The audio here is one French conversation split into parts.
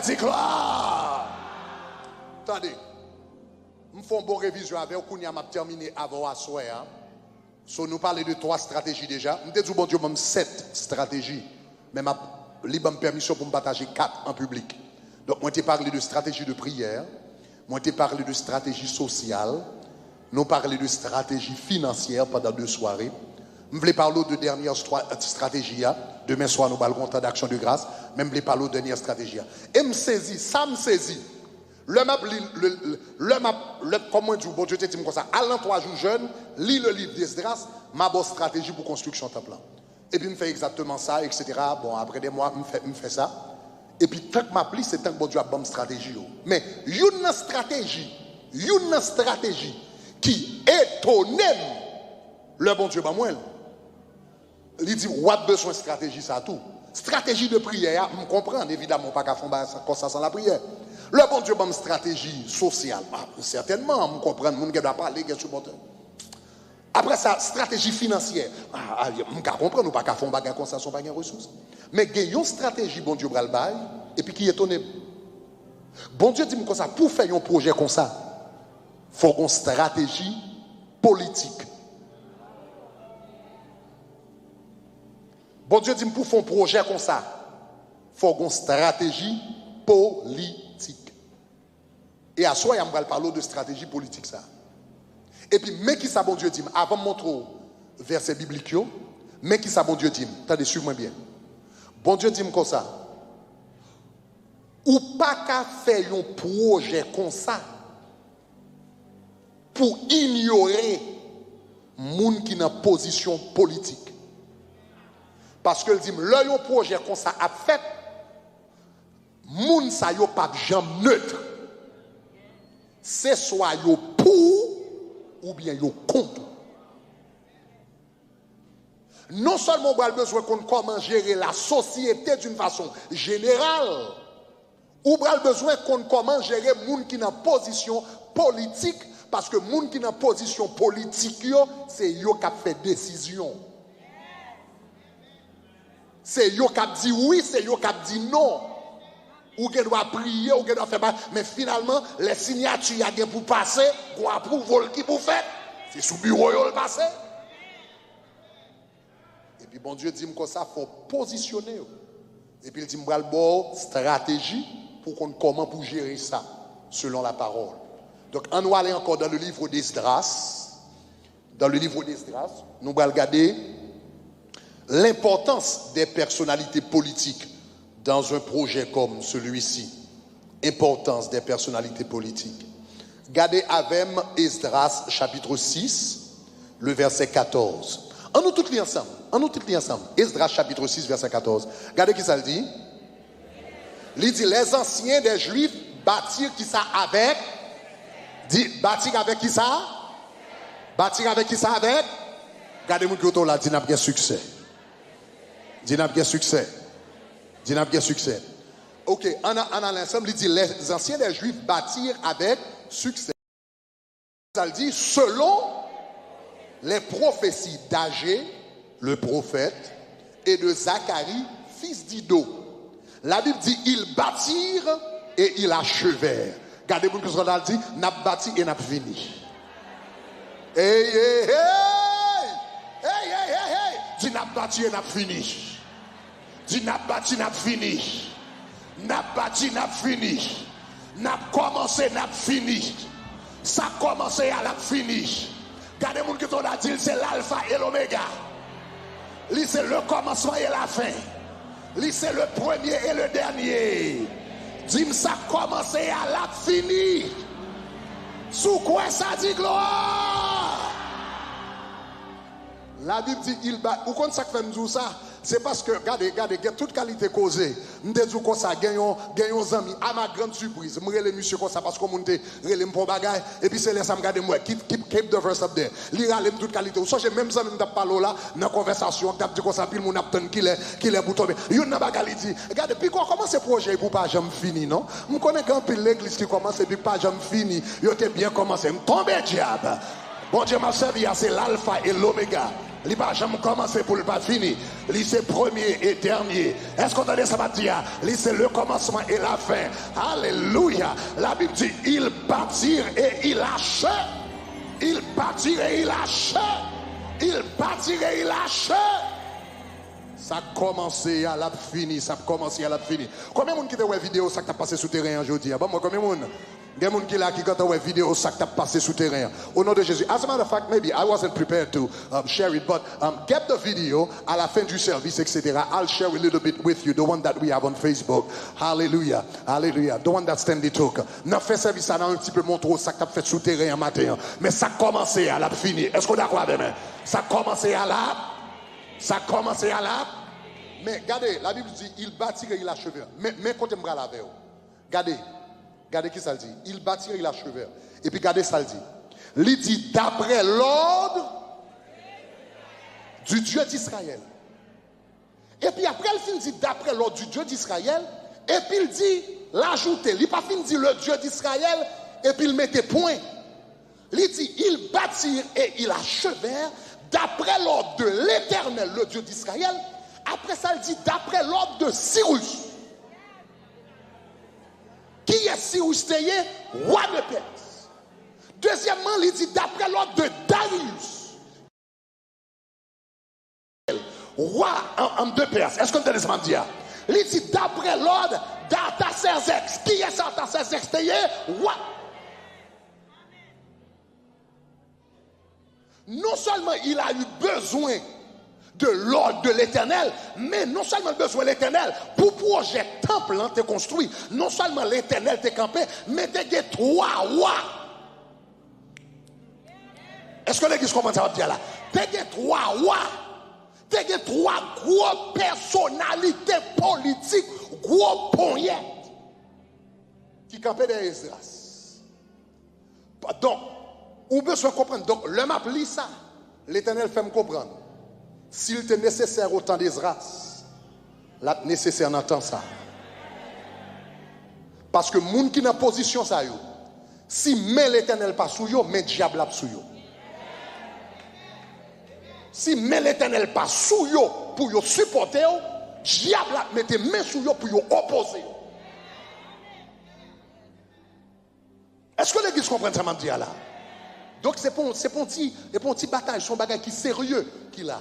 Dis gloire. Attendez. Je fais une bonne révision avec vous. Je vais terminer avant à soir. So, nous parlons de 3 stratégies déjà. Je dis bon Dieu, même 7 stratégies. Mais je vais me permission pour me partager 4 en public. Donc, moi, je parlé de stratégie de prière. Moi, je parlé de stratégie sociale. Nous parlons de stratégie financière pendant 2 soirées. Je voulais parler de dernière stratégie. Demain soir, nous parlons de d'action de grâce. Mais je voulais parler de dernière stratégie. Et me saisit, ça me saisit. Comment dire, bon Dieu te dit comme ça, allant 3 jours jeune, lis le livre d'Esdras, ma bonne stratégie pour construction temple. Et puis, je fais exactement ça, etc. Bon, après des mois, je fais ça. Et puis, tant que je c'est tant que bon Dieu a bonne stratégie. Mais, il y a une stratégie qui étonne le bon Dieu, moi. Il dit, on a besoin de stratégie, ça tout. Stratégie de prière, je comprends, évidemment, pas qu'à faire comme ça sans la prière. Le bon Dieu a une stratégie sociale. Certainement, je comprends, le monde doit parler, qu'est-ce que après ça, stratégie financière. Je comprends, nous pas qu'à faire un bagage comme ça sans pas de ressources. Mais il y a une stratégie, bon Dieu, bral bail, et puis qui est étonné. Bon Dieu dit comme ça, pour faire un projet comme ça, il faut une stratégie politique. Bon Dieu dit pour faire un projet comme ça, il faut une stratégie politique. Et à soi, il va parler de stratégie politique ça. Et puis, mais qui ça bon Dieu dit, avant de montrer verset biblique, mais qui ça bon Dieu dit, attendez, suivez-moi bien. Bon Dieu dit comme ça, ou pas qu'à faire un projet comme ça, pour ignorer moun qui est en position politique. Parce que dit, là, un projet comme ça a fait, moun sa yo pas jamais neutre. C'est soit yo pour ou bien yo contre. Non seulement on a besoin de comment gérer la société d'une façon générale, ou on a besoin de comment gérer les gens qui sont en position politique, parce que les gens qui sont en position politique, c'est eux qui fait décision. C'est eux qui dit oui, c'est eux qui dit non. Ou qu'elle doit prier, ou qu'elle doit faire mal. Mais finalement, les signatures y a pour passer, qu'on approuve qui pour faire. C'est sous bureau le passer. Et puis bon Dieu dit comme ça, il faut positionner. Et puis il dit m'bral bon stratégie pour qu'on comment pour gérer ça selon la parole. Donc on va aller encore dans le livre d'Esdras. Dans le livre d'Esdras, nous allons regarder l'importance des personnalités politiques dans un projet comme celui-ci. Importance des personnalités politiques. Regardez avec Esdras chapitre 6, le verset 14. On nous tous les ensemble. On nous tous les ensemble. Esdras chapitre 6, verset 14. Regardez qui ça le dit. Il dit, les anciens des Juifs bâtirent qui ça avec. Dit, bâtir avec qui ça? Bâtir avec qui ça avec? Regardez mon côté là, dit n'a pas succès. Dit n'a pas succès. Dit n'a pas succès. Ok, on a l'ensemble, il dit, les anciens des Juifs bâtirent avec succès. Ça le dit, selon les prophéties d'Agé, le prophète, et de Zacharie, fils d'Ido. La Bible dit, ils bâtirent et ils achevèrent. Regardez-vous ce qu'on a dit, n'a bâti et n'a fini. Hey, hey, hey! Hey, hey, hey, hey! Dit n'a bâti et n'a fini. Dit n'a bâti, n'a fini. N'a bâti, n'a fini. N'a commencé, n'a fini. Ça a commencé à la fini. Regardez-vous ce qu'on a dit, c'est l'alpha et l'oméga. Lui, c'est le commencement et la fin. Lui, c'est le premier et le dernier. Dis-moi, ça a commencé à la fini. Sous quoi ça dit gloire? La Bible dit, il bat. Ou quand ça fait nous ça? C'est parce que, regardez, toute qualité causée. Nous disons comme ça, gagnons amis. À ma grande surprise, je relève monsieur comme ça parce que mon relève pour bagaille. Et puis c'est là ça me garde moi. Keep the verse up there. Lire toute qualité. Ou soit j'ai même amis qui parlé là dans conversation, qui dit comme ça, puis mon apton qui est pour tomber. Yon n'a pas dit. Regardez, puis quoi comment ce projet pour pas jamais fini, non? Je connais quand puis l'église qui commence et puis pas jamais fini. Yo t'es bien commencé. Me tomber diable. Bon Dieu m'a servi, c'est l'alpha et l'oméga. Il va jamais commencer pour le pas fini. Il c'est premier et dernier. Est-ce qu'on entend ça va dire? Il c'est le commencement et la fin. Alléluia. La Bible dit il bâtit et il achève. Il bâtit et il achève. Il bâtit et il achève. Ça a commencé à la fini. Ça a commencé à la fini. Combien de monde qui te voit vidéo ça qui t'a passé sous terrain aujourd'hui? Bon, moi combien de monde? Il y a des gens qui là qui quand on vidéo ça qui passé sous terrain. Au nom de Jésus. As a matter of fact, maybe I wasn't prepared to share it, but get the video à la fin du service, etc. I'll share a little bit with you, the one that we have on Facebook. Hallelujah, hallelujah. The one that Stanley took. N'a fait service ça un petit peu montrer ça qui fait sous terrain matin. Mais ça a commencé à la fini. Est-ce qu'on est d'accord avec moi? Ça a commencé à la. Ça a commencé à la. Mais regardez, la Bible dit il bâtirait, il achevera. Mais quand on me la avec. Regardez. Regardez qui ça dit. Il bâtirait, il achevera. Et puis regardez ça dit. Il dit d'après l'ordre du Dieu d'Israël. Et puis après il dit d'après l'ordre du Dieu d'Israël. Et puis il dit l'ajouter. Il pas fini dit le Dieu d'Israël. Et puis il mettait point. Il dit il bâtirent et il achevèrent d'après l'ordre de l'Éternel, le Dieu d'Israël. Après ça il dit d'après l'ordre de Cyrus. Qui est Cyrus Théier, roi de Perse. Deuxièmement, il dit d'après l'ordre de Darius, roi de Perse. Est-ce qu'on entend ce que dire? Il dit d'après l'ordre d'Artaxerxès. Qui est Artaxerxès Théier, roi? Non seulement il a eu besoin de l'ordre de l'Éternel, mais non seulement besoin de l'Éternel pour projet temple te construit, non seulement l'Éternel te campé, mais tu as 3 rois. Est-ce que l'église commence à dire là? Tu as 3 rois, tu as 3 gros personnalités politiques, gros poignettes qui campaient des Esdras. Donc, on peut se comprendre. Donc, le map lit ça, l'Éternel fait me comprendre. S'il était nécessaire autant d'Esdras, là nécessaire d'entendre ça. Parce que moun qui dans position ça yo, si met l'Éternel pas sous yo, met diable là sous yo. Si met l'Éternel pas sous yo pour yo supporter yo, diable là mette main sous yo pour yo opposer yo. Est-ce que l'église comprend ça m'a dit là? Donc c'est pour une petite bataille, son bagage qui est sérieux qu'il a.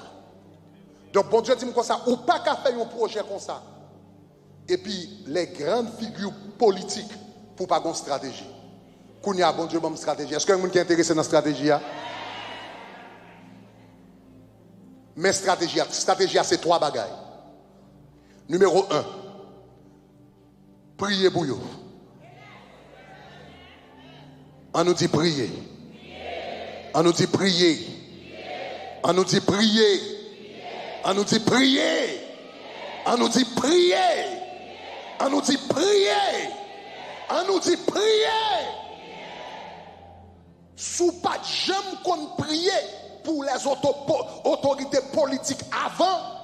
Donc, bon Dieu dit comme ça, ou pas qu'à faire un projet comme ça. Et puis, les grandes figures politiques pour pas une stratégie. Qu'on y a, bon Dieu, une stratégie. Est-ce qu'il y a quelqu'un qui est intéressé dans la stratégie? Mais stratégie, c'est 3 bagailles. Numéro 1, prier pour vous. On nous dit prier. On nous dit prier. On nous dit prier. On nous dit prier. On nous dit prier. On nous dit prier. On nous dit prier. Sous pas de jamais qu'on prier pour les autorités politiques avant.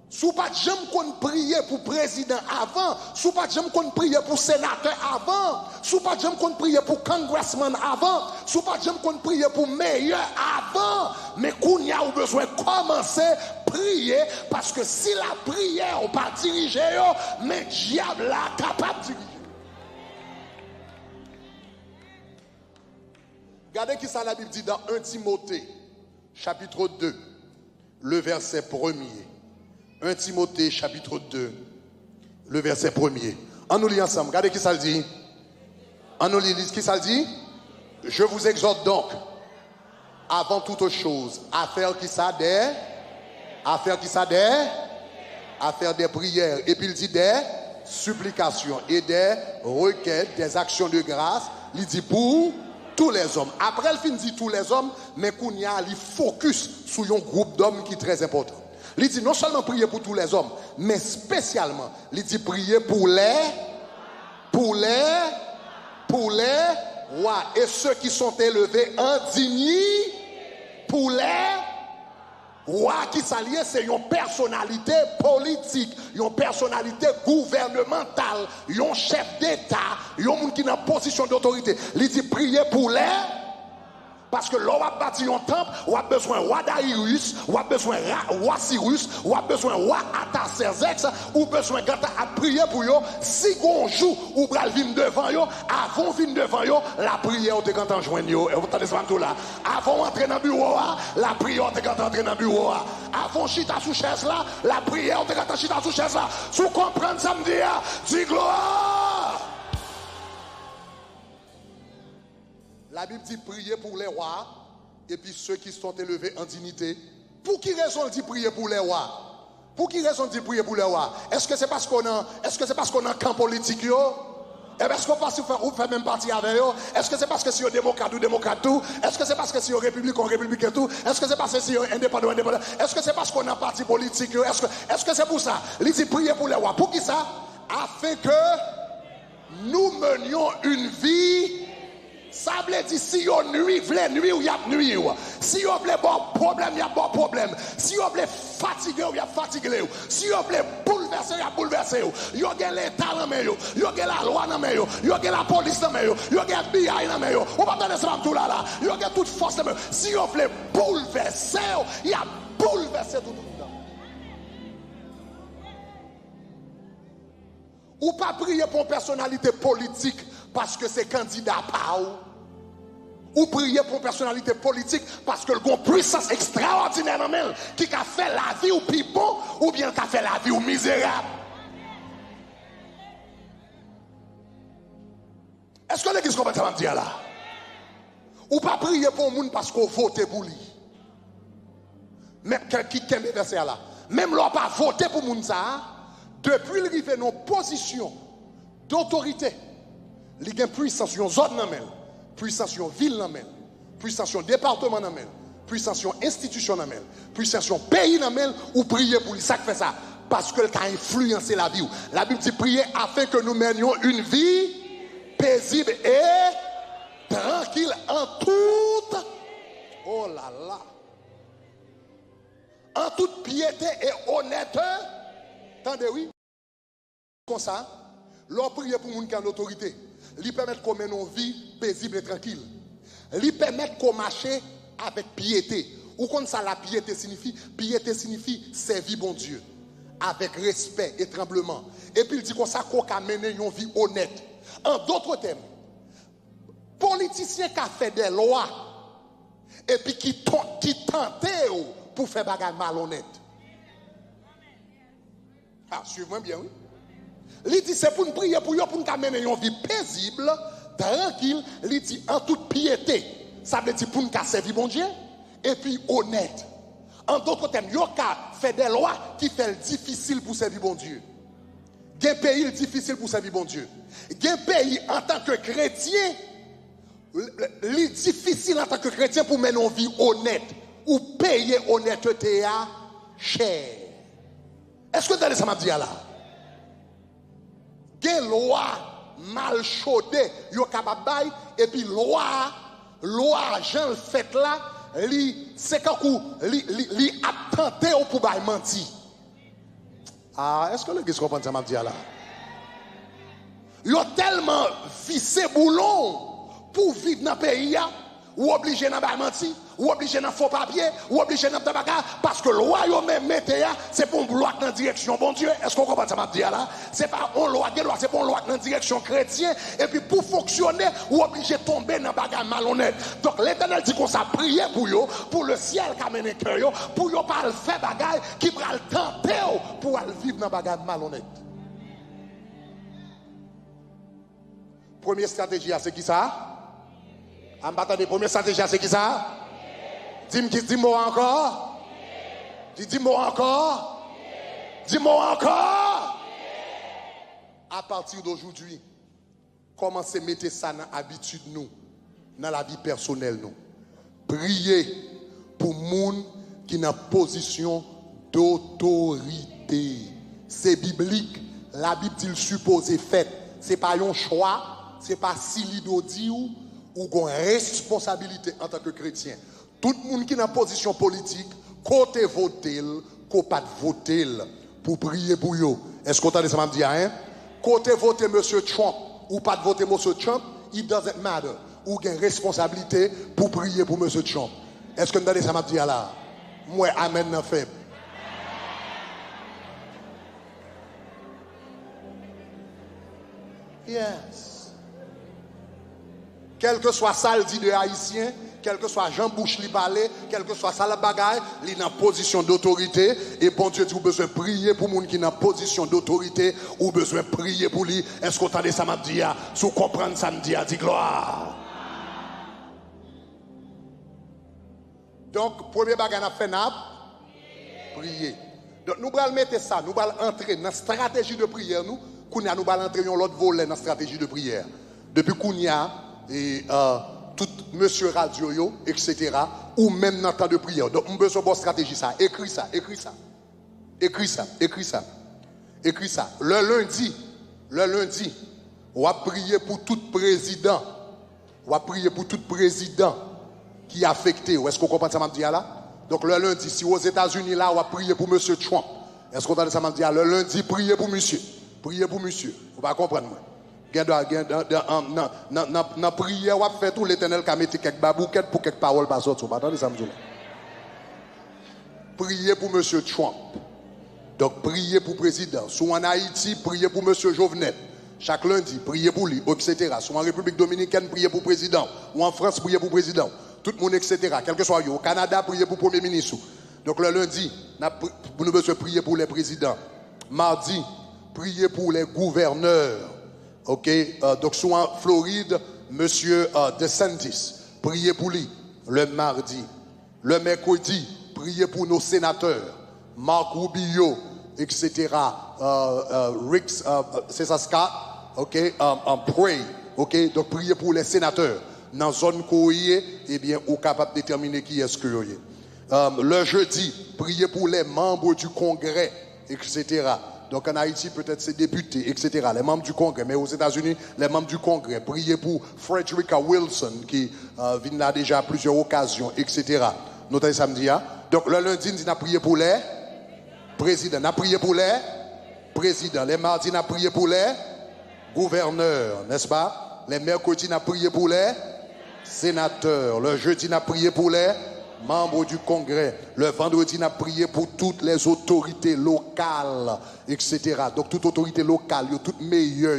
Sous pas de jamais qu'on prier pour président avant. Sous pas de jamais qu'on prier pour sénateur avant. Sous pas de jamais qu'on prier pour congressman avant. Sous pas de jamais qu'on prier pour maire avant. Mais qu'on y a besoin de commencer à prier parce que si la prière on pas diriger, mais diable là capable de diriger. Regardez qui ça la Bible dit dans 1 Timothée chapitre 2 le verset 1er. 1 Timothée chapitre 2 le verset 1er. On nous lit ensemble. Regardez qui ça le dit. On nous lit qui ça le dit. Je vous exhorte donc avant toute chose à faire qui ça des prières et puis il dit des supplications et des requêtes, des actions de grâce. Il dit pour tous les hommes. Après il dit tous les hommes, mais qu'on y a il focus sur un groupe d'hommes qui est très important. Il dit non seulement prier pour tous les hommes, mais spécialement, il dit prier pour les rois et ceux qui sont élevés en dignité, pour les rois qui s'allient, c'est une personnalité politique, une personnalité gouvernementale, un chef d'État, un monde qui est en position d'autorité. Il dit prier pour les. Parce que l'on va bâtir un temple, on a besoin de roi Darius, on a besoin de roi Cyrus, on a besoin de roi Artaxerxès, ou besoin de prier pour eux. Si on joue ou bral vin devant eux, avant vin devant eux, la prière est quand on joint eux. Et vous entendez ça tout là. Avant entrer dans le bureau, la prière est quand on entre dans le bureau. Avant chita sous chaise là, la prière est quand on chita sous chaise là. Si vous comprenez ça me dit, dis gloire. La Bible dit prier pour les rois et puis ceux qui sont élevés en dignité. Pour qui raison elle dit prier pour les rois? Pour qui raison dit prier pour les rois? Est-ce que c'est parce qu'on a, un camp politique yo? Est-ce qu'on passe ou faire même partie avec eux? Est-ce que c'est parce que si on démocrate ou démocrate tout? Est-ce que c'est parce que si on république ou républicain tout? Est-ce que c'est parce que si on indépendant ou indépendant? Est-ce que c'est parce qu'on a un parti politique? Est-ce que c'est pour ça? Il dit prier pour les rois. Pour qui ça? Afin que nous menions une vie. Ça veut dire si on nuit, voulez nuit ou y a nuit. Si on voulait bon problème, il y a bon problème. Si on voulait fatigué, il y a fatigué. Si on voulait bouleverser, il y a bouleversé. Il y a l'État dans main, il y a la loi dans main, il y a la police dans main, il y a BI dans main. On va donner ça tout là. Il y a toute force dans main. Si on voulait bouleverser, il y a bouleversé tout le monde. Ou pas prier pour une personnalité politique parce que c'est candidat par ou prier pour une personnalité politique parce que le gon puissance extraordinaire dans elle qui a fait la vie ou plus bon ou bien qui a fait la vie ou misérable. Est-ce que l'église comprend ça me dire là? Ou pas prier pour un monde parce qu'on vote pour lui. Même qui aime verset là. Même l'on pas voté pour monde ça, depuis le rive dans position d'autorité, il y a une puissance dans zone dans puissance en ville dans même, puissance en département dans même, puissance en institution dans même, puissance en pays dans même, ou prier pour lui. Ça fait ça parce que ça a influencé la vie. La Bible dit prier afin que nous menions une vie paisible et tranquille en toute, oh là là, en toute piété et honnêteté. Attendez, oui, comme ça, l'on prie pour les gens qui ont l'autorité. Lui permettre qu'on mène une vie paisible et tranquille. Lui permettre qu'on marche avec piété. Ou comme ça la piété signifie servir bon Dieu avec respect et tremblement. Et puis il dit qu'on ça qu'on a mené une vie honnête. En d'autres termes, politicien qui a fait des lois et puis qui tentait pour faire bagarre malhonnête. Ah, suivez-moi bien, oui. Il dit c'est pour nous prier pour nous mener une vie paisible, tranquille. Il dit en toute piété. Ça veut dire pour nous servir bon Dieu et puis honnête. En d'autres termes, il y a fait des lois qui font difficile pour servir bon Dieu. Il y a un pays difficile pour servir bon Dieu. Il y a un pays en tant que chrétien, il est difficile en tant que chrétien pour mener une vie honnête ou payer honnêteté à cher. Est-ce que vous avez ça m'a dit là? Des lois mal chaudées, yo capable et puis loi Jean fait là, c'est quand li a tenté pour bail menti. Ah, est-ce que l'église comprend ça m'a dit là? Yo tellement vissé boulon pour vivre dans le pays ou obligé dans bail menti, ou obligé dans faux papier, ou obligé dans bagarre parce que le royaume même c'est pour une loi dans direction bon Dieu. Est-ce qu'on comprend ça m'a dit là? C'est pas une loi, c'est pour une loi dans direction chrétien et puis pour fonctionner ou obligé de tomber dans bagarre malhonnête. Donc l'Éternel dit qu'on s'a prié pour yo, pour le ciel qui amène cœur yo, pour yo pas faire bagarre qui va le tenter pour vivre dans bagarre malhonnête. Première stratégie c'est qui ça? Attendez, première stratégie, c'est qui ça? Dis-moi encore. Dis-moi encore. Dis-moi encore. À partir d'aujourd'hui, commencez à mettre ça dans l'habitude, nous, dans la vie personnelle. Nous. Priez pour les gens qui sont en position d'autorité. C'est biblique. La Bible dit le supposé fait. Ce n'est pas un choix. Ce n'est pas si l'idée dit ou une responsabilité en tant que chrétien. Tout le monde qui est en position politique, côté voter, côté pas voter pour prier pour eux. Est-ce que vous entendez ça me dire, hein? Côté voter M. Trump ou pas voter M. Trump, it doesn't matter. ou une responsabilité pour prier pour M. Trump. Est-ce que vous avez ça m'a dit là? Moi, amen, non faible. Yes. Quel que soit ça le dit de haïtien, quel que soit Jean Bouche li parle, quel que soit ça la bagaille, il est en position d'autorité. Et bon Dieu dit, vous avez besoin de prier pour les gens qui sont en position d'autorité, ou besoin de prier pour lui. Est-ce que vous entendez ça m'a dit? Si vous comprenez ça, me dit, dit gloire. Donc, premier bagage à faire, prier. Donc, nous allons mettre ça, nous allons entrer dans la stratégie de prière, nous allons entrer dans l'autre volet dans la stratégie de prière. Depuis Kounia, et tout monsieur radio, etc., ou même dans le temps de prière. Donc, on a besoin de bonne stratégie, ça. Écris ça, écris ça. Écris ça, écris ça. Écris ça. Le lundi, on va prier pour tout président. On va prier pour tout président qui est affecté. Est-ce qu'on comprend ça, m'a dit là? Donc, le lundi, si aux États-Unis, là, on va prier pour monsieur Trump. Est-ce qu'on entend ça, m'a dit là? Le lundi, priez pour monsieur. Priez pour monsieur. Vous ne comprendre, moi. Dans la prière, on va faire tout l'Éternel qui a mis quelques babouquettes pour quelques paroles par sortir. Attendez ça, priez pour M. Trump. Donc, priez pour le président. Soit en Haïti, priez pour M. Jovenel. Chaque lundi, priez pour lui, etc. Soit en République Dominicaine, priez pour le président. Ou en France, priez pour le président. Tout le monde, etc. Quel que soit au Canada, priez pour le Premier ministre. Donc, le lundi, nous avons besoin de prier pour les présidents. Mardi, priez pour les gouverneurs. Ok, donc soit en Floride, monsieur DeSantis, priez pour lui le mardi. Le mercredi, priez pour nos sénateurs, Marc Rubio, etc. Rick, c'est ça, Scott, ok, pray, ok, donc priez pour les sénateurs. Dans la zone courrier, eh bien, on est capable de déterminer qui est-ce que vous êtes. Le jeudi, priez pour les membres du Congrès, etc. Donc en Haïti, peut-être c'est députés, etc. Les membres du Congrès. Mais aux États-Unis, les membres du Congrès. Priez pour Frederica Wilson, qui vient là déjà à plusieurs occasions, etc. Notez samedi. Hein? Donc le lundi, nous avons prié pour les présidents. Nous avons prié pour les présidents. Les mardis, nous avons prié pour les gouverneurs, n'est-ce pas? Les mercredis, nous avons prié pour les sénateurs. Le jeudi, nous avons prié pour les membres du Congrès. Le vendredi, on a prié pour toutes les autorités locales, etc. Donc, toute autorité locale, toute meilleure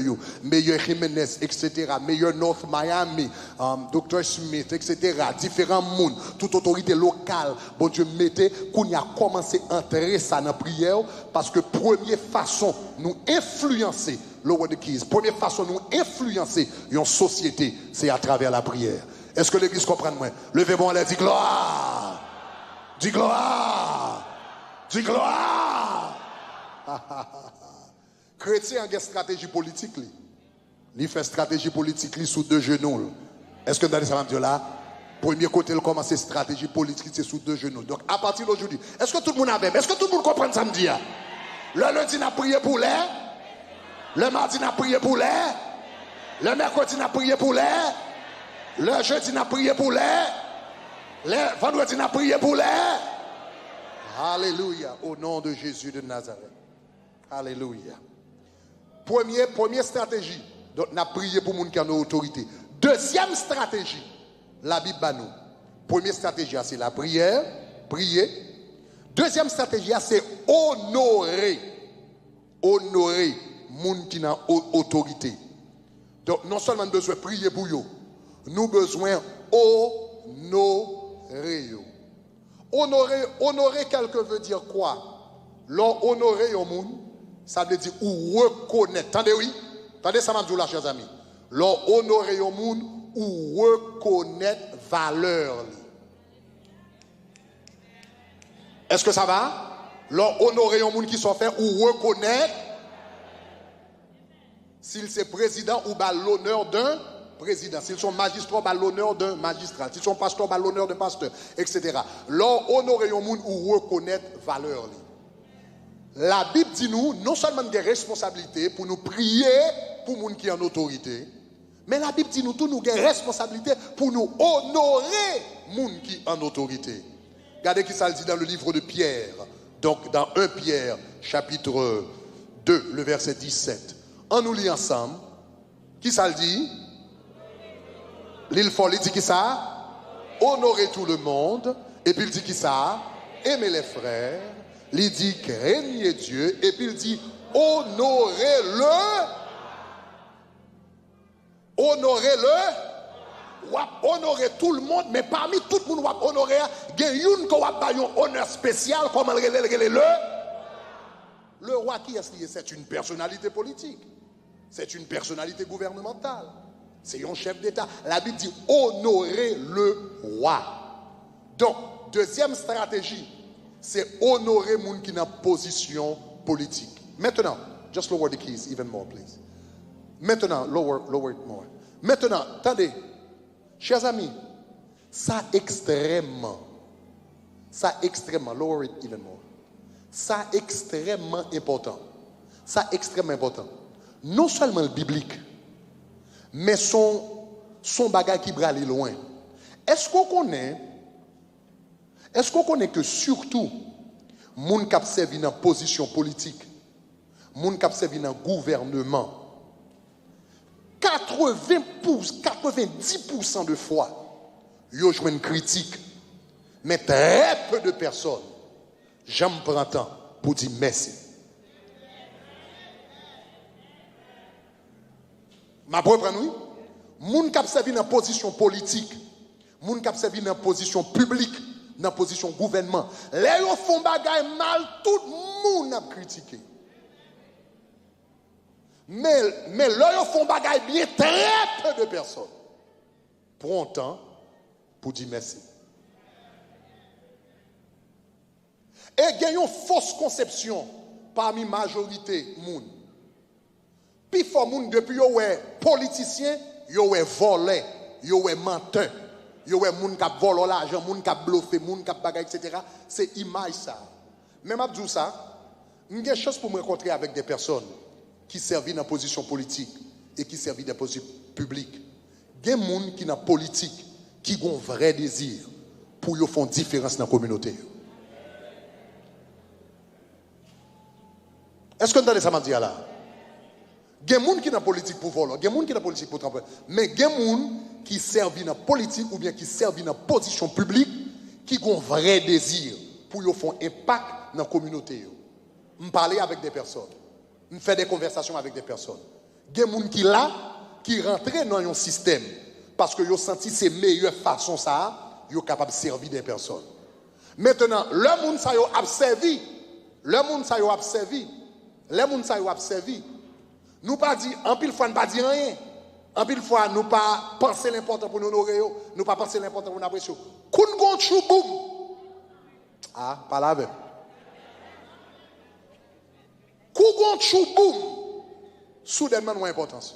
Jiménez, etc. Meilleur North Miami, Dr. Smith, etc. Différents mondes, toute autorité locale. Bon Dieu, mettez qu'on a commencé à entrer ça dans la prière parce que première façon nous influencer, première façon nous influencer une société, c'est à travers la prière. Est-ce que l'église comprend moi? Levez-moi, allez, dis gloire. Dis gloire. Dis gloire. Chrétien a une stratégie politique. Il fait stratégie politique sous deux genoux. Est-ce que vous avez ça, Dieu là? Premier côté, il commence stratégie politique, c'est sous deux genoux. Donc, à partir d'aujourd'hui, est-ce que tout le monde a même? Est-ce que tout le monde comprend samedi? Le lundi, on a prié pour les. Le mardi, on a prié pour les. Le mercredi, on a prié pour les. Le jeudi, on a prié pour les. Le vendredi, on a prié pour les. Alléluia. Au nom de Jésus de Nazareth. Alléluia. Première stratégie. Donc, on a prié pour les gens qui ont autorité. Deuxième stratégie. La Bible bat nous. Première stratégie, c'est la prière. Prier. Deuxième stratégie, c'est honorer. Honorer les gens qui ont autorité. Donc, non seulement nous besoin de prier pour eux. Nous besoin honorer. Honorer quelque veut dire quoi? Honorer au monde, ça veut dire ou reconnaître. Attendez, oui? Attendez, ça m'a dit là, chers amis. Honorer au monde ou reconnaître valeur. Est-ce que ça va? Honorer au monde qui sont faits ou reconnaître s'il c'est président ou l'honneur d'un président. S'ils sont magistrats, l'honneur d'un magistrat. S'ils sont pasteurs, l'honneur d'un pasteur, etc. Honorer un monde ou reconnaître valeur. La Bible dit nous, non seulement des responsabilités pour nous prier pour les gens qui ont en autorité, mais la Bible dit nous tous nous des responsabilités pour nous honorer les gens qui ont en autorité. Regardez qui ça le dit dans le livre de Pierre. Donc dans 1 Pierre, chapitre 2, le verset 17. On nous lit ensemble. Qui ça le dit? L'île folle, il dit qui ça? Honorer tout le monde. Et puis il dit qui ça? Aimer les frères. Il dit craignez Dieu. Et puis il dit honorez-le. Honorez-le. Honorer tout le monde. Mais parmi tout le monde, honorer, il y a une qui a un honneur spécial. Comment le roi qui est-ce? C'est une personnalité politique. C'est une personnalité gouvernementale. C'est un chef d'État. La Bible dit honorer le roi. Donc, deuxième stratégie, c'est honorer les gens qui sont en position politique. Maintenant, just lower the keys even more, please. Maintenant, lower it more. Maintenant, attendez, chers amis, ça extrêmement, lower it even more. Ça extrêmement important. Ça extrêmement important. Non seulement le biblique, mais son bagage qui va aller loin. Est-ce qu'on connaît que surtout, les gens qui servent dans position politique, les gens qui servent dans gouvernement, 90% de fois, ils ont joué une critique, mais très peu de personnes, j'en prends temps pour dire merci. Ma propre oui. Moun k'ap servi dans position politique, moun k'ap servi dans position publique, dans position gouvernement. Les yo font bagay mal, tout moun a critiqué. Mais là yo font bagay bien, très peu de personnes prend temps pour dire merci. Et il y a une fausse conception parmi la majorité moun. Puis faut moun depuis yo ouais politicien, yo ouais volé, yo ouais menteur, yo ouais moun k'ap volé l'argent, moun k'ap bluffé, moun k'ap bagay etc. C'est image ça. Même abdou ça, j'ai chance pour me rencontrer avec des personnes qui servent dans position politique et qui servent dans position publique. Il y a des gens qui dans politique qui ont un vrai désir pour yo faire différence dans la communauté. Est-ce que vous entendez ça m'a dit là? Il y a des gens qui sont dans la politique pour voler, il y a des gens qui sont dans la politique pour tromper, mais il y a des gens qui servent dans la politique ou bien qui servent dans la position publique qui ont un vrai désir pour faire un impact dans la communauté. Je parle avec des personnes, je fais des conversations avec des personnes. Il y a des gens qui là, qui rentrent dans un système parce qu'ils ont senti ces meilleures façons ça, ils sont capables de servir des personnes. Maintenant, le monde ça a servi, nous pas dire, en pile fois, nous pas dire rien. En pile fois, nous pas penser l'important pour nous honorer, nous pas penser l'important pour nous apprécier. Koun gon chou boum. Ah, pas la même. Koun gon chou boum. Soudainement, nous importance.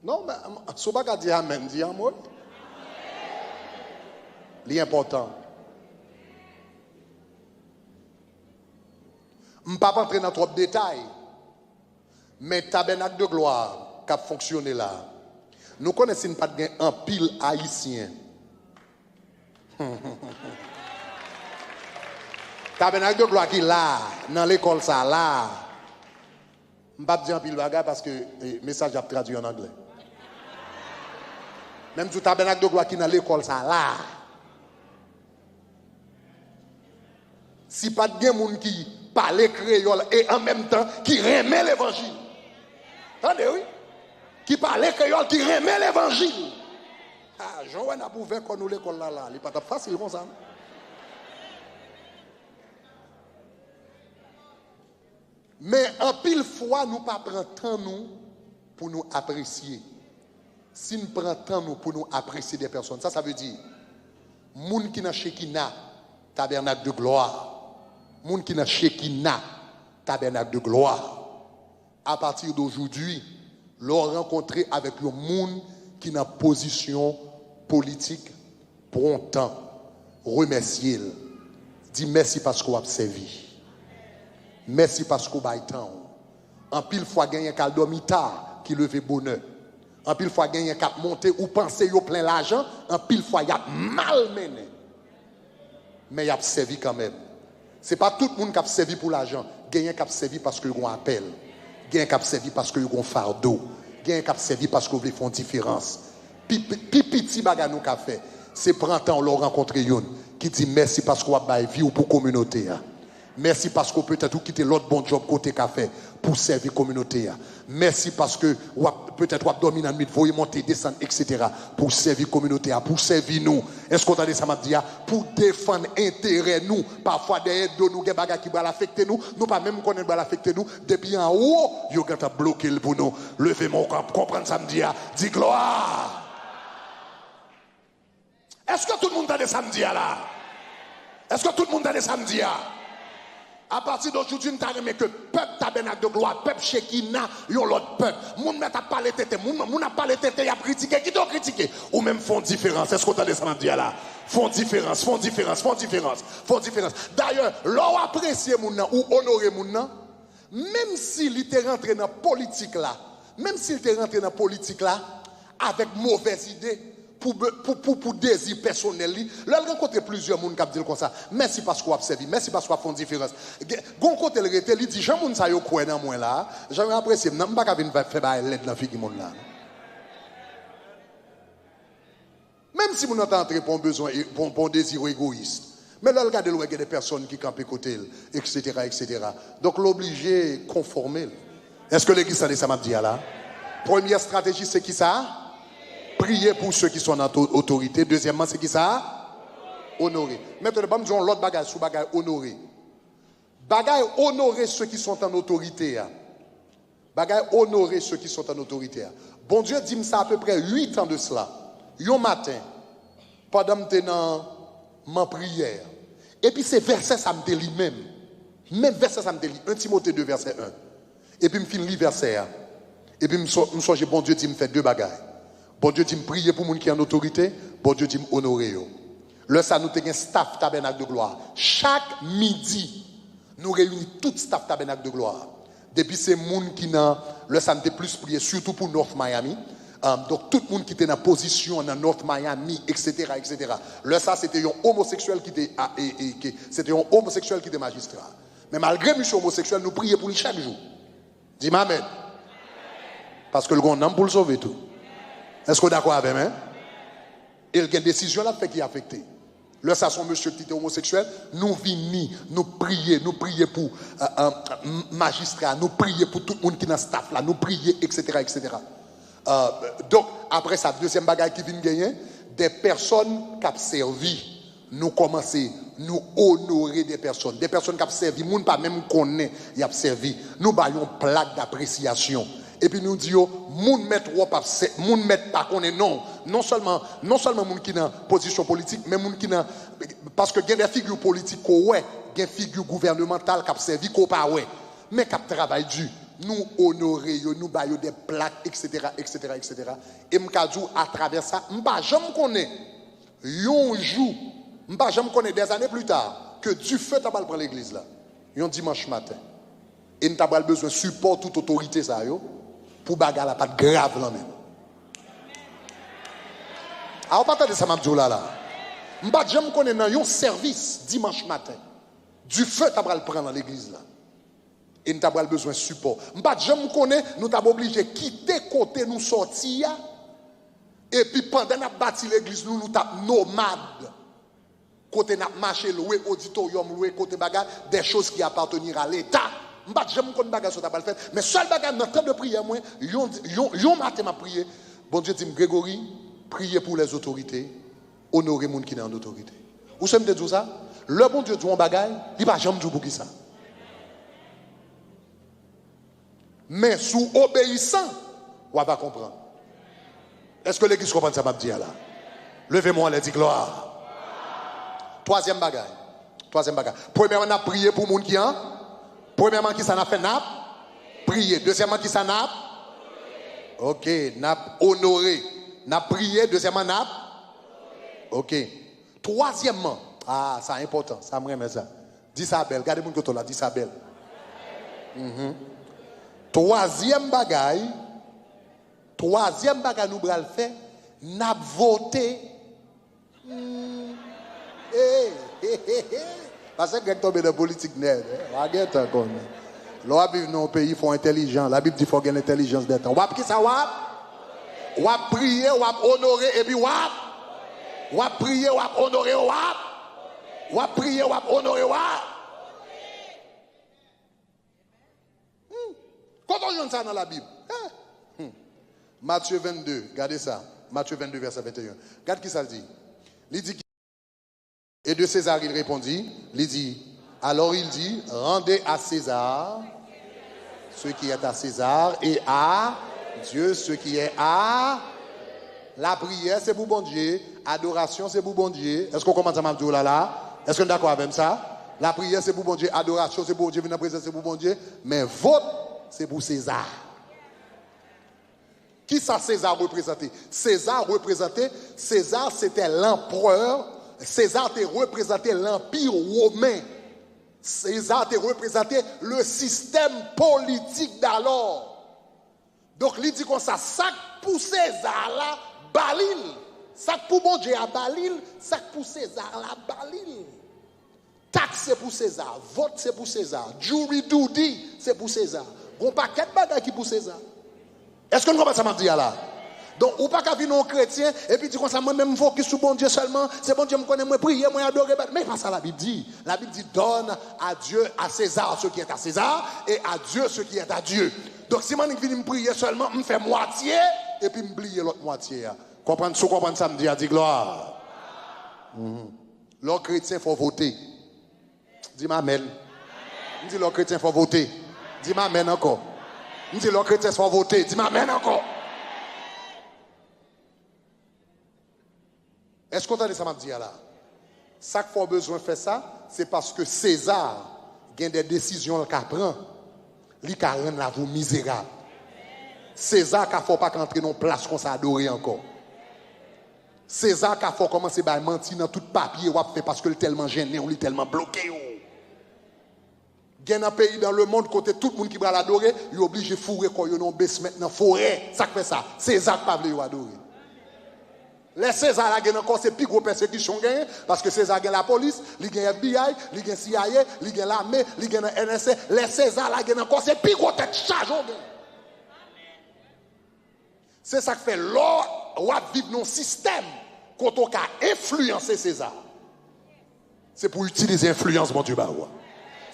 Non, mais si vous ne dire amen, dis amen. L'important. Je ne vais pas entrer dans trop de détails, mais le tabernacle de gloire qui a fonctionné là, nous connaissons pas un pile haïtien. Tabernacle de gloire qui est là, dans l'école ça là. Je ne vais pas dire un pile bagarre parce que le message a traduit en anglais. Même tout tabernacle de gloire qui est dans l'école ça là. Si pas de gens qui parler créole et en même temps qui remet l'évangile. Attendez, oui? Qui parle créole, qui remet l'évangile. Ah, Jean-Wen a ouvert quand nous l'école là, il n'est pas facile comme ça. Mais en pile fois, nous ne prenons pas temps nous pour nous apprécier. Si nous prenons temps nous pour nous apprécier des personnes, ça veut dire, moun qui n'a Shekina, tabernacle de gloire. Moun qui n'a Shekina, tabernacle de gloire. À partir d'aujourd'hui, leur rencontrer avec un monde qui n'a position politique, prend temps, remercier. Dis merci parce qu'on a servi. Merci parce qu'on a temps. En pile fois, gagner un dormitar qui levait bonheur. En pile fois, gagner un cap monter ou penser yo plein l'argent. En pile fois, il y a mal mené. Mais il a servi quand même. Ce n'est pas tout le monde qui a servi pour l'argent. Il y a qui a servi parce qu'il y a un appel. Il Gen k'ap servi parce que yon fardeau. Gen k'ap servi parce que vous voulez faire une différence. Pi petit bagay nou ka fait. C'est printemps, on l'a rencontré yon qui dit merci parce qu'on a vie ou pour communauté. Merci parce que peut-être vous quittez l'autre bon job côté café pour servir la communauté. Merci parce que peut-être vous dormir dans le milieu, vous monter, descendre, etc. pour servir la communauté, pour servir nous. Est-ce qu'on a dit ça m'a dit? Pour défendre l'intérêt nous. Parfois, derrière de nous, il y a des choses qui vont affecter nous. Nous pas même connaître qui vont affecter nous. Depuis en haut, vous avez bloqué pour nous. Levez mon camp, comprenez ça me dit? Dis gloire. Est-ce que tout le monde a des samedis là? Est-ce que tout le monde a des samedis là? À partir d'aujourd'hui, nous avons que peuple tabernacle de gloire, peuple Shekinah, yon l'autre peuple. Moun n'a pas parlé tête, moun n'a pas parlé tête, y a critiqué, qui doit critiquer? Ou même font différence. Est-ce qu'on a des samedis là? Font différence, font différence, font différence, font différence. D'ailleurs, l'on apprécie moun nan ou honorer moun nan, même s'il était rentré dans la politique là, même s'il était rentré dans la politique là, avec mauvaise idée, pour désir personnel, là, il rencontre plusieurs personnes qui disent comme ça. Merci parce qu'on a servi, merci parce qu'on a fait une différence. Gon côté le rete, il dit, j'aime moun sa yo kwen nan moi là, j'aime apprécier, n'a pas qu'à venir faire ba l'aide dans figi moun là. Même si moun entend entrer pour un besoin, pour un désir égoïste. Mais là, regardez il y a des personnes qui campent côté, etc., etc. Donc, l'obligé conformer. Est-ce que l'église a dit ça m'a dit là? Première stratégie, c'est qui ça? Prier pour ceux qui sont en autorité. Deuxièmement, c'est qui ça? Honorer. Maintenant, nous avons l'autre bagage sous bagage honorer. Bagage honorer ceux qui sont en autorité. Bagage honorer ceux qui sont en autorité. Bon Dieu dit ça à peu près 8 ans de cela. Un matin, pendant que je suis dans ma prière. Et puis ces versets, ça me délie même. Même verset, ça me délie. 1 Timothée 2, verset 1. Et puis je finis verset 1. Et puis je me songe, bon Dieu dit me fait deux bagages. Bon Dieu dit me prier pour les gens qui sont en autorité. Bon Dieu dit me honorer. Là, ça nous avons un staff tabernacle de gloire. Chaque midi, nous réunissons tout staff tabernacle de gloire. Depuis ces gens qui sont là, ça nous a plus prié, surtout pour North Miami. Donc, tout le monde qui était dans position dans North Miami, etc., etc. Là, ça, c'était un homosexuel qui était magistrat. Mais malgré monsieur homosexuel, nous prions pour lui chaque jour. Dis-moi amen. Parce que le grand homme pour le sauver tout. Est-ce que vous êtes d'accord avec moi? Et il y a une décision là qui est affectée. Là, ça, son monsieur qui était homosexuel, nous venons, nous prions pour magistrat, nous prions pour tout le monde qui est dans le staff là, nous prions, etc., etc. Donc, après ça, deuxième bagage qui vient gagner, des personnes qui ont servi, nous commençons, nous honorer des personnes qui ont servi, nous pas même connaît, ils ont servi, nous baillons plaque d'appréciation. Et puis nous disons, moun met pas qu'on est non seulement moun qui dans position politique, mais moun qui dans parce que il y a des figures politiques ouais, il y a des figures gouvernementales qui ont servi qu'on pas ouais, mais qui travaillent dur. Nous honorer, nous baillons des plaques, etc., etc., etc. Et m'kadou à travers ça, m'pa jamais connaît yon jour, m'pa jamais connaît des années plus tard que du feu t'a pas prendre l'église là. Yon dimanche matin. Et nous avons besoin de support toute autorité ça yo. Pour bagarre la pas grave là même. Alors pas de ça m'a dit là. M'pa jamais connaît dans un service dimanche matin. Du feu t'a pas prendre dans l'église là. Et nous avons besoin de support. M'pa jamais connaît nous t'avons obligé de quitter côté nous sortir et puis pendant n'a bâti l'église nous t'a nomade. Côté n'a marché louer auditorium louer côté bagarre des choses qui appartenir à l'État. M'pas jamais connait bagarre ça t'a pas le faire mais seul bagarre dans temps de prière moi yon matin m'a prié bon Dieu dit Grégory priez pour les autorités honorer monde qui est en autorité ou ça me dit ça le bon Dieu dit on bagaille il pas jamais dire pour qui ça mais sous obéissant on va comprendre est-ce que l'église comprend ça m'a dit là levez-moi les dit gloire troisième bagaille premièrement on a prié pour monde qui en premièrement, qui ça n'a fait nap? Prier. Deuxièmement, qui ça n'a? Ok, n'a honoré. N'a prié. Deuxièmement, n'a? Ok. Troisièmement, ah, ça est important. Ça me remet ça. Dis ça belle. Regardez mon côté là. Dis ça belle. Troisième bagaille, nous allons le faire. N'a voté. Parce que Greg tombe dans la politique net. L'on vit dans un pays, il faut intelligent. La Bible dit qu'il faut gagner l'intelligence des temps. Wap qui ça wap? Wap prier, wap honorer, et puis wap? Wap prier, wap honorer, wap? Wap prier, wap honorer, wap? Quand on joue ça dans la Bible? Matthieu 22, regardez ça. Matthieu 22, verset 21. Regarde qui ça dit. Il dit, et de César, il répondit, il dit, alors il dit, rendez à César ce qui est à César et à Dieu ce qui est à... La prière, c'est pour bon Dieu. Adoration, c'est pour bon Dieu. Est-ce qu'on commence à m'abdou là? Est-ce qu'on est d'accord avec ça? La prière, c'est pour bon Dieu. Adoration, c'est pour Dieu. Venir en présence, c'est pour bon Dieu. Mais vote, c'est pour César. Qui ça César représentait? César représentait, César c'était l'empereur, César te représentait l'empire romain. César te représentait le système politique d'alors. Donc il dit comme ça pour César là, Balil. Ça pour bon Dieu à Balil, ça pour César là, Balil. Taxe c'est pour César, vote c'est pour César, jury duty c'est pour César. Bon paquet de bagages qui pour César. Est-ce que nous comprenons ça m'a dit là? Donc, ou pas qu'à venir non chrétien, et puis dit comme ça, moi-même, focus sur bon Dieu seulement, c'est bon Dieu me connaît, moi prier, moi adorer, mais pas ça la Bible dit. La Bible dit, donne à Dieu, à César ce qui est à César, et à Dieu ce qui est à Dieu. Donc, si moi, je viens me prier seulement, je me fais moitié, et puis je m'oublie l'autre moitié. Comprendre, si vous comprenez ça, me dit gloire. L'autre chrétien, il faut voter. Dis-moi amen. Je dis, l'autre chrétien, il faut voter. Dis-moi amen encore. Je dis, l'autre chrétien, il faut voter. Dis-moi amen encore. Est-ce qu'on a dit ça m'a dit là? Ça qu'il faut besoin de faire ça, c'est parce que César a des décisions qu'il prend. Il a rendu la vie misérable. César ne faut pas entrer dans une place qu'on s'adore encore. César ne faut commencer à mentir dans tout papier parce qu'il est tellement gêné, il est tellement bloqué. Il y a un pays dans le monde côté tout le monde qui va l'adorer, il est obligé de fourrer quand il y a un basement dans la forêt. Ça fait ça. César ne peut pas adorer. Les César a encore ces plus gros persécutions parce que César a la police, il a FBI, il a CIA, il a l'armée, il a NSA. Les César a encore ces plus gros têtes chargées. C'est ça qui fait l'or vivre dans un système quand on a influencé César. C'est pour utiliser l'influence, mon Dieu. Alors,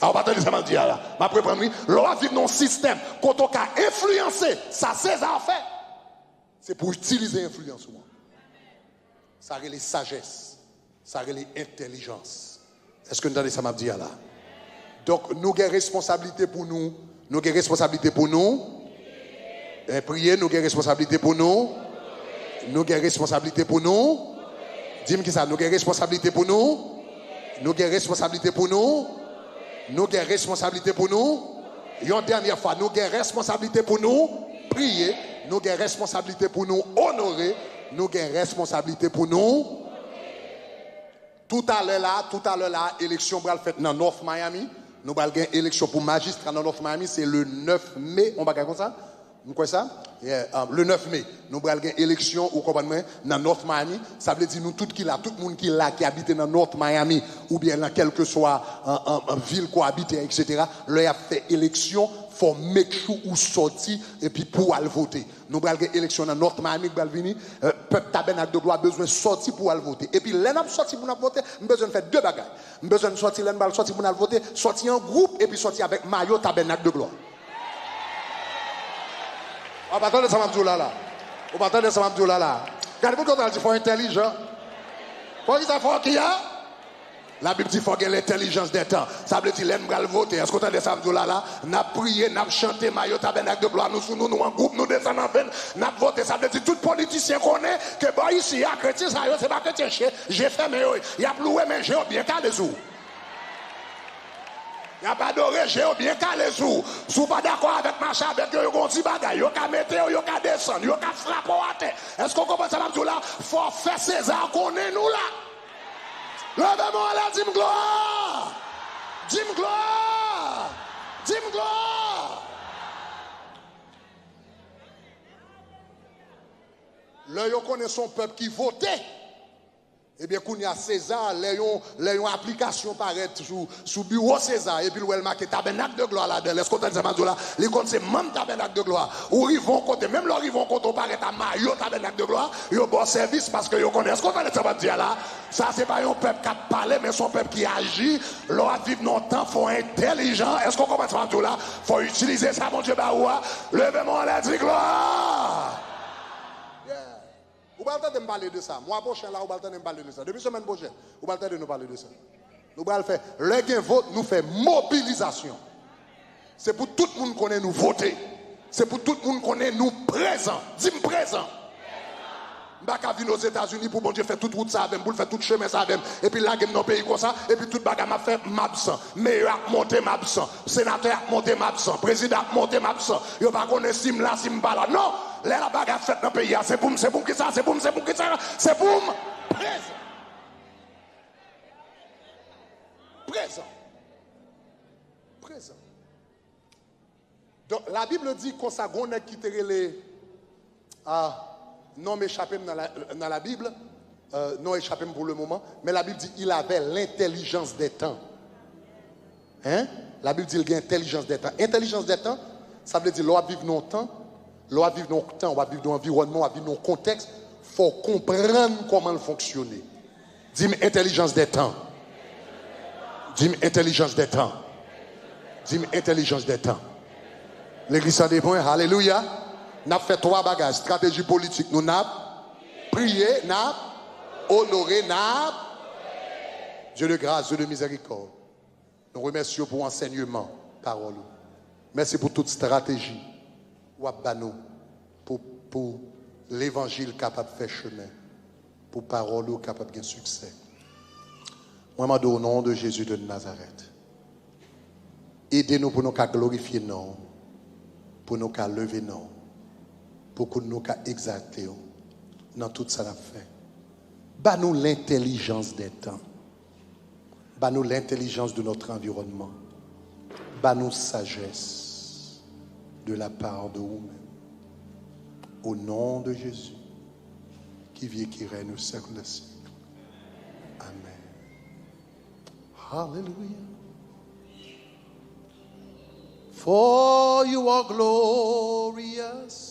on va te ça dire là. Ma préprendre, l'or vivre dans un système quand on a influencé, ça César fait. C'est pour utiliser l'influence. Ça relève sagesse, ça relève intelligence. Est-ce que nous entendez ça m'a dit là? Donc nous avons responsabilité pour nous, nous avons responsabilité pour nous. Prier, nous avons responsabilité pour nous. Nous avons responsabilité pour nous. Dis-moi qui ça, nous avons responsabilité pour nous. Nous avons responsabilité pour nous. Nous avons responsabilité pour nous. Une dernière fois, nous avons responsabilité pour nous. Prier, nous avons responsabilité pour nous honorer. Nous avons responsabilité pour nous. Tout à l'heure là, élection va faite dans North Miami. Nous allons avoir élection pour magistrat dans North Miami, c'est le 9 mai. On va faire comme ça? Vous quoi ça? Le 9 mai. Nous allons avoir élection dans North Miami. Ça veut dire nous tout le monde qui habite dans North Miami ou bien dans quelle que soit en ville qui habite, etc. Là, il a fait élection. Il faut make sure ou sortir et puis pour aller voter. Nous allons avoir élection dans North Miami, peuple tabernacle de gloire a besoin de sortir pour aller voter. Et puis, là, nous sortir pour aller voter, nous avons besoin de faire deux bagages. Nous avons besoin de sortir, sortir pour aller voter, sortir en groupe et puis sortir avec maillot tabernacle de gloire. On va attendre ça, Mabdou là. On va attendre ça, Mabdou là. Regardez-vous quand on dit qu'il faut intelligent. Faut qu'il faut qu'il y a. La Bible dit qu'il faut qu'il y ait l'intelligence des temps. Ça veut dire qu'il faut voter. Est-ce qu'on entend ça, Mabdou là? Nous avons prié, nous avons chanté, maillot tabernacle de gloire. Nous en groupe, nous descendons en veine. Nous avons voté. Ça veut dire tout politicien connaît que bon, ici, il y a chrétien, ça c'est pas chrétien. J'ai fait, mais il y a loué, mais j'ai bien calé sous. Il n'y a pas d'oré, j'ai bien calé sous. Si vous pas d'accord avec machin, avec eux, vous avez bagaille, vous avez mettre, vous avez descendre, vous avez frapper à terre. Est-ce qu'on comprend ça, Mabdou là? Il faut faire César qu'on est nous là. Levez-moi là, dis-moi gloire. Dis-moi gloire. Dis-moi gloire. Là, vous connaissez son peuple qui votait. Eh bien, quand il y a César, les application paraît sous bureau César, et puis le marqué tabernacle de gloire là-dedans. Est-ce qu'on t'a dit là? Les comptes c'est même tabernacle de gloire. Ou ils vont côté, même là, ils vont côté, on paraît à maillot tabernacle de gloire, ils ont bon service parce que ils connaissent. Est-ce qu'on t'a dit là? Ça, c'est pas un peuple qui parle, mais son peuple qui agit. Leur vivre dans le temps, faut intelligent. Est-ce qu'on commence à dire là? Faut utiliser ça, mon Dieu, baoua. Levez-moi la dit gloire. Vous allez entendre me parler de ça. Moi, prochain là, vous allez entendre me parler de ça. Depuis semaine prochaine, vous allez entendre nous parler de ça. Nous allons faire, le gain vote nous fait mobilisation. C'est pour tout le monde qu'on est nous voter. C'est pour tout le monde qu'on est nous présent. Dis-moi présent. Je ne vais pas venir aux États-Unis pour bon Dieu faire toute route ça avec, pour faire tout chemin ça avec. Et puis là, dans pays comme ça, et puis tout le bagage m'a fait m'absent. Meilleur a monté m'absent. Sénateur a monté m'absent. Président a monté m'absent. Je ne vais pas connaître si là, si pas là. Non, la bagage fait dans le pays. C'est pour qui ça, c'est pour qui ça, c'est pour présent. Présent. Présent. Donc la Bible dit qu'on s'est quitté les. Non m'échappé dans la Bible, non échappé pour le moment, mais la Bible dit qu'il avait l'intelligence des temps. Hein? La Bible dit qu'il a l'intelligence des temps. Intelligence des temps, ça veut dire qu'on va vivre dans le temps, on va vivre dans l'environnement, on va vivre dans le contexte. Il faut comprendre comment fonctionner. Dis-moi intelligence des temps. Dis-moi intelligence des temps. Dis-moi intelligence des temps. L'église a des points, alléluia. Nous avons fait 3 bagages. Stratégie politique, nous avons prié, nous avons honoré, nous avons Dieu de grâce, Dieu de miséricorde. Nous remercions pour l'enseignement, parole. Merci pour toute stratégie. Pour l'évangile capable de faire chemin. Pour parole capable de succès. Moi, je au nom de Jésus de Nazareth. Aidez-nous pour nous glorifier nous, pour nous lever nous. Pour que nous exalter dans tout ça la fait. Bah-nous l'intelligence des temps. Bah-nous l'intelligence de notre environnement. Bah-nous sagesse de la part de vous-même. Au nom de Jésus, qui vit et qui règne au siècle des siècles. Amen. Hallelujah. For you are glorious.